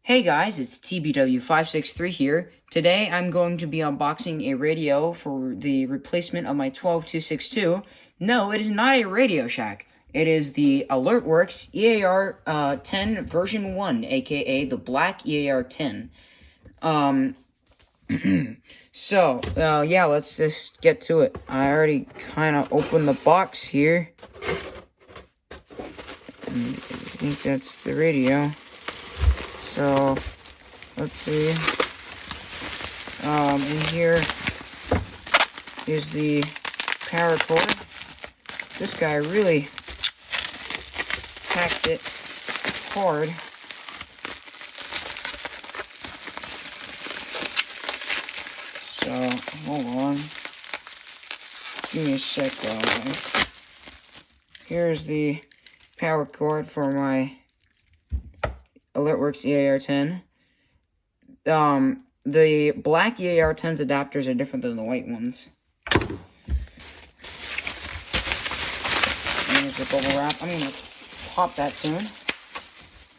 Hey guys, it's TBW563 here. Today I'm going to be unboxing a radio for the replacement of my 12262. No, it is not a Radio Shack. It is the AlertWorks EAR-10 version 1, aka the black EAR-10. Yeah, let's just get to it. I already kind of opened the box here. I think that's the radio. So, let's see. In here is the power cord. This guy really packed it hard. So, hold on. Give me a sec, guys. Here's the power cord for my AlertWorks EAR-10. The black EAR-10's adapters are different than the white ones. And there's the bubble wrap. I'm gonna pop that soon.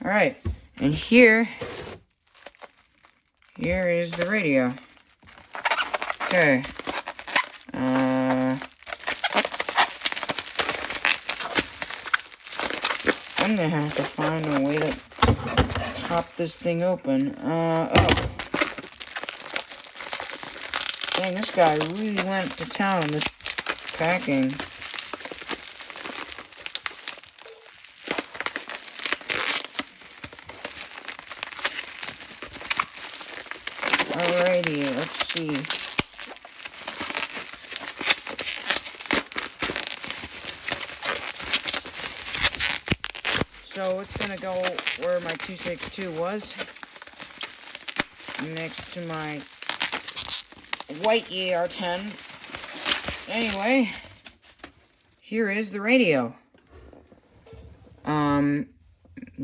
Alright, and here is the radio. Okay. I'm gonna have to find a way to pop this thing open. Oh. Dang, this guy really went to town on this packing. Alrighty, let's see. So it's gonna go where my 262 was, next to my white EAR-10. Anyway, here is the radio. You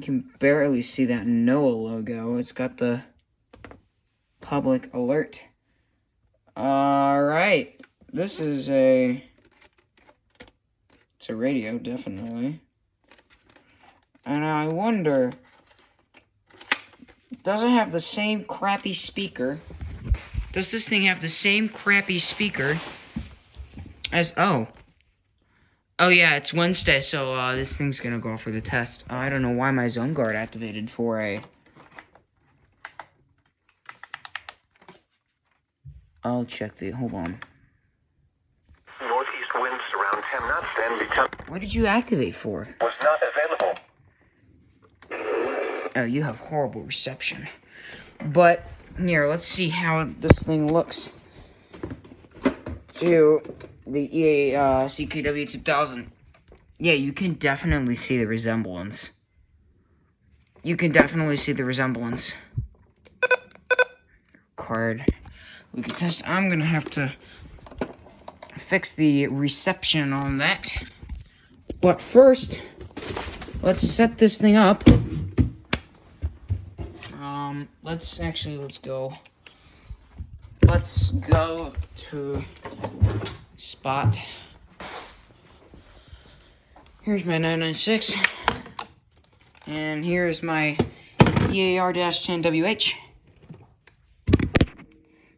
can barely see that NOAA logo. It's got the public alert. Alright, this is it's a radio, definitely. And I wonder, does it have the same crappy speaker? Does this thing have the same crappy speaker as, oh yeah, it's Wednesday, so this thing's gonna go for the test. I don't know why my zone guard activated for a, I'll check the, hold on. Northeast winds around 10 knots, then become... What did you activate for? Was not available. Oh, you have horrible reception. But, here, let's see how this thing looks to the CKW 2000. Yeah, you can definitely see the resemblance. You can definitely see the resemblance. Card. We can test. I'm gonna have to fix the reception on that. But first, let's set this thing up. Let's go to spot. Here's my 996. And here's my EAR-10WH.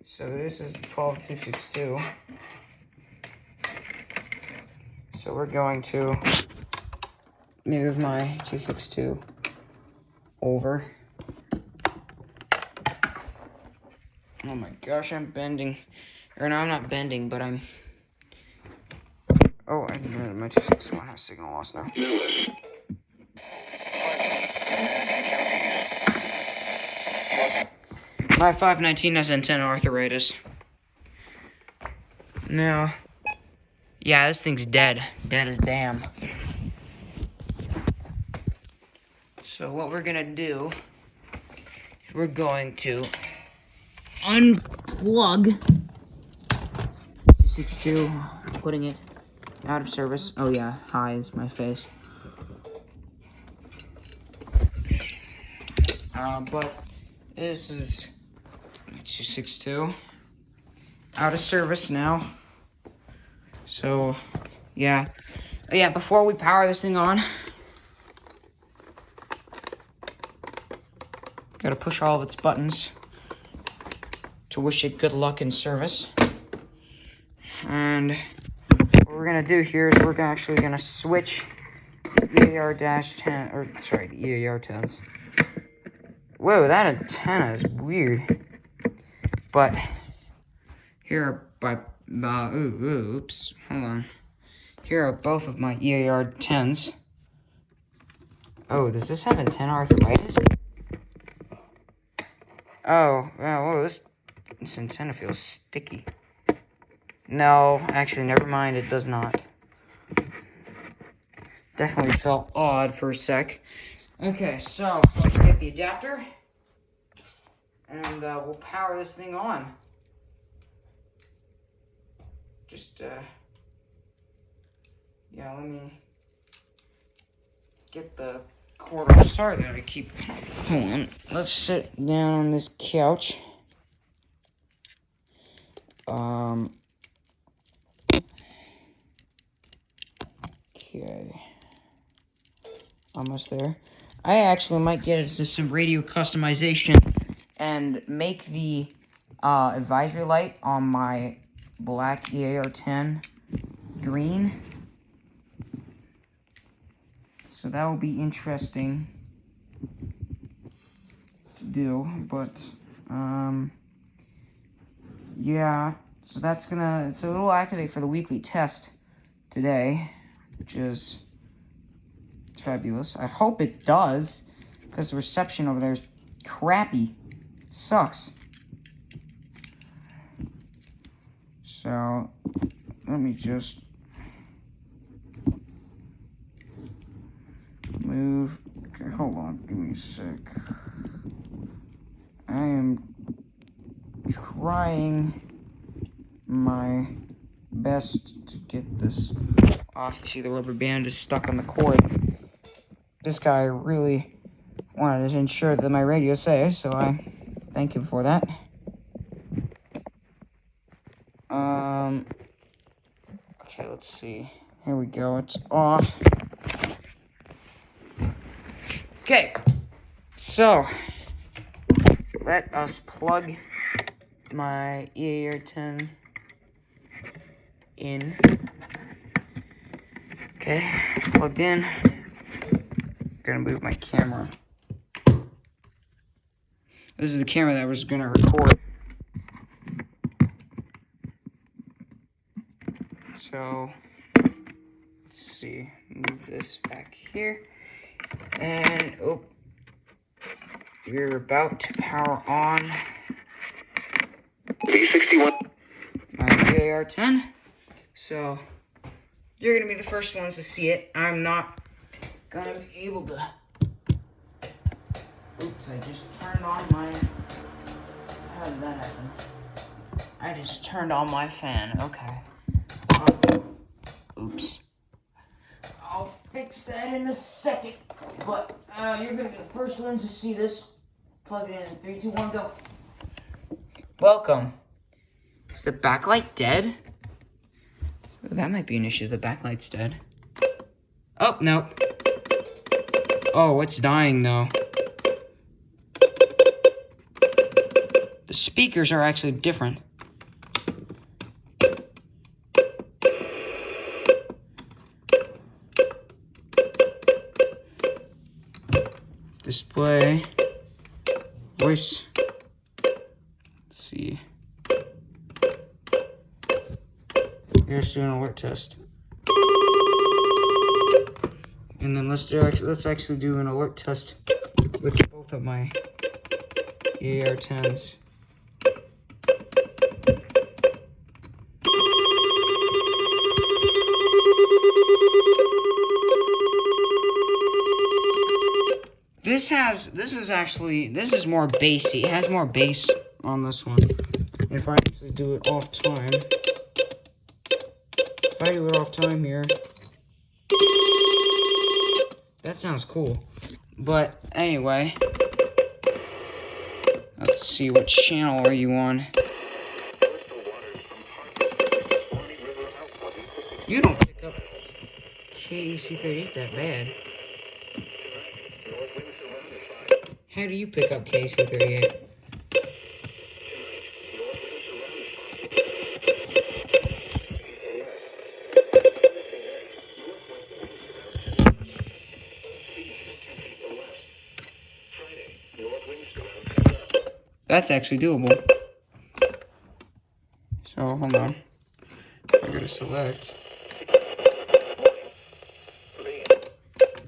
So this is 12262. So we're going to move my 262 over. Oh my gosh, I'm bending. Or no, I'm not bending, but I'm... Oh, I didn't know my 261 has signal loss now. My 519 has antenna arthritis. Now, yeah, this thing's dead. Dead as damn. So what we're gonna do, we're going to unplug 262, putting it out of service. Oh yeah, hi is my face. But this is 262 out of service now. So yeah. Oh yeah, before we power this thing on, Gotta push all of its buttons to wish it good luck in service. And what we're gonna do here is we're actually gonna switch the EAR-10, or sorry, the EAR-10s. Whoa, that antenna is weird. But here are oops, hold on. Here are both of my EAR-10s. Oh, does this have antenna arthritis? Oh, whoa, this antenna feels sticky. No, actually, never mind, it does not. Definitely felt odd for a sec. Okay, so let's get the adapter, and we'll power this thing on. Just, yeah, let me get the cord off. Sorry that I keep... Hold on. Let's sit down on this couch. Okay. Almost there. I actually might get into some radio customization and make the advisory light on my black EAR-10 green. So that will be interesting to do, but yeah, so that's gonna, so it'll activate for the weekly test today, which is fabulous. I hope it does, because the reception over there is crappy. It sucks. So let me just move. Okay, hold on, give me a sec. I am trying my best to get this off. You see the rubber band is stuck on the cord. This guy really wanted to ensure that my radio is safe, so I thank him for that. Okay, let's see. Here we go, it's off. Okay, so let us plug my EAR-10 in. Okay, plugged in. Gonna move my camera. This is the camera that I was gonna record. So let's see, move this back here, and oh, we're about to power on V61 my EAR-10. So you're gonna be the first ones to see it. I'm not gonna be able to. Oops, I just turned on my. How did that happen? I just turned on my fan. Okay. Oops. I'll fix that in a second. But you're gonna be the first ones to see this. Plug it in 3, 2, 1, go. Welcome. Is the backlight dead? Oh, that might be an issue. The backlight's dead. Oh, no. Oh, it's dying though. The speakers are actually different. Display. Voice. Let's see. Let's do an alert test. And then let's actually do an alert test with both of my EAR-10s. This is more bassy. It has more bass on this one. If I actually do it off time. If I do it off time here. That sounds cool. But anyway. Let's see, what channel are you on? You don't pick up KEC38 that bad. How do you pick up KC-38? That's actually doable. So, hold on. I gotta select.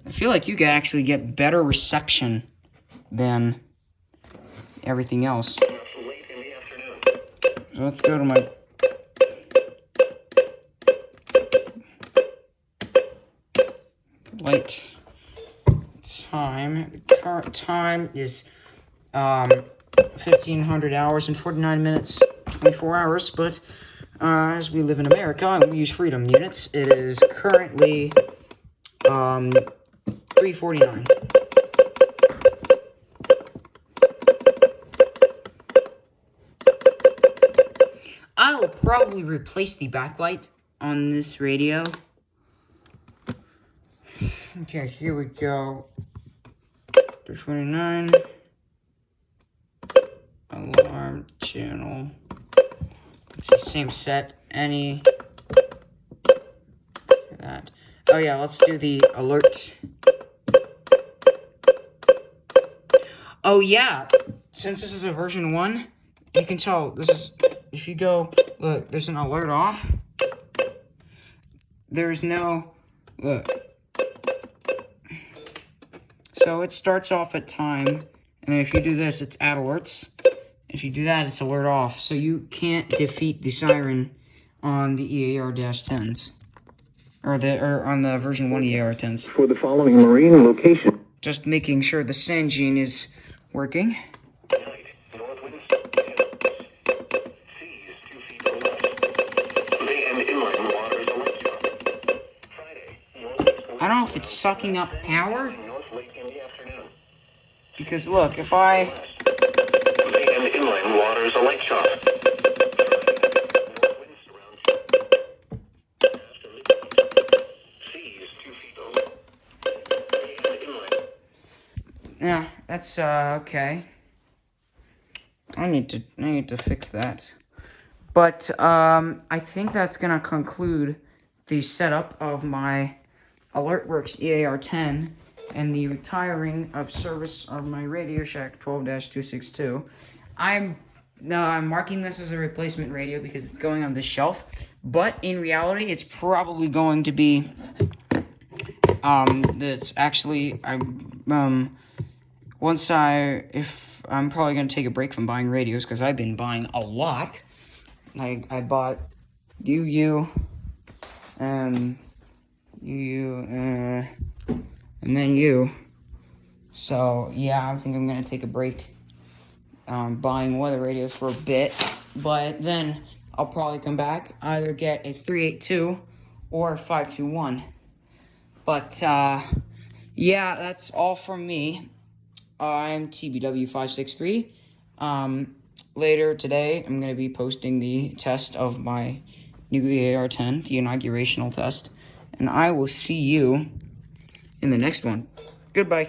I feel like you can actually get better reception than everything else. So let's go to my... light time. The current time is 1,500 hours and 49 minutes, 24 hours, but as we live in America and we use freedom units, it is currently 3:49. I will probably replace the backlight on this radio. Okay, here we go. 329. Alarm channel. It's the same set. Any. That. Oh yeah, let's do the alert. Oh yeah, since this is a version 1, you can tell this is. If you go, look, there's an alert off. There's no. Look. So it starts off at time, and then if you do this, it's add alerts. If you do that, it's alert off. So you can't defeat the siren on the EAR-10s. Or on the version 1 EAR-10s. For the following marine location. Just making sure the sand gene is working. I don't know if it's sucking up power. Because look, if I... Bay and inland waters a lake shop. Yeah, that's okay. I need to fix that. But I think that's gonna conclude the setup of my AlertWorks EAR-10 and the retiring of service of my Radio Shack 12-262. I'm marking this as a replacement radio because it's going on the shelf, but in reality, it's probably going to be that's actually I'm probably gonna take a break from buying radios because I've been buying a lot. I bought UU, and then you. So yeah, I think I'm gonna take a break buying weather radios for a bit, but then I'll probably come back, either get a 382 or a 521. But yeah, that's all from me. I'm TBW563. Later today, I'm going to be posting the test of my new EAR-10, the inaugurational test, and I will see you in the next one. Goodbye.